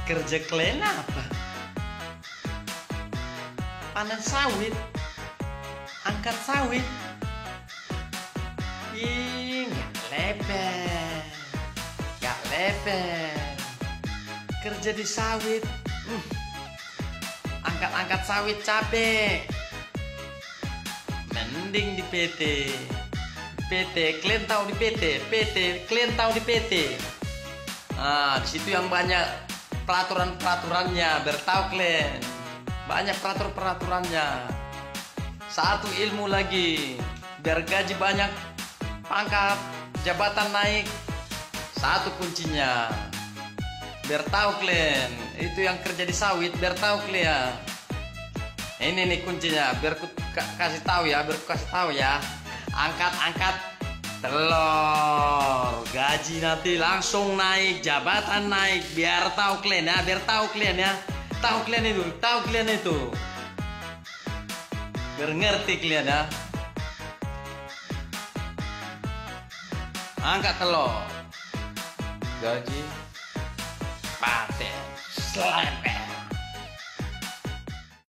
Kerja kalian apa? Panen sawit, angkat sawit. Ih, nggak lebar. Kerja di sawit, angkat-angkat sawit capek. Mending di PT. Kalian tahu di PT, kalian tahu di PT. Nah, di situ yang banyak peraturannya, bertahu kalian. Banyak peraturannya. Satu ilmu lagi, biar gaji banyak, pangkat, jabatan naik. Satu kuncinya, biar tahu kalian. Itu yang kerja di sawit, biar tahu kalian. Ini nih kuncinya, biar ku kasih tahu ya, Angkat telur, gaji nanti langsung naik, jabatan naik, biar tahu kalian ya, tahu kalian itu, biar ngerti kalian ya. Angkat telur, gaji paten, selempet.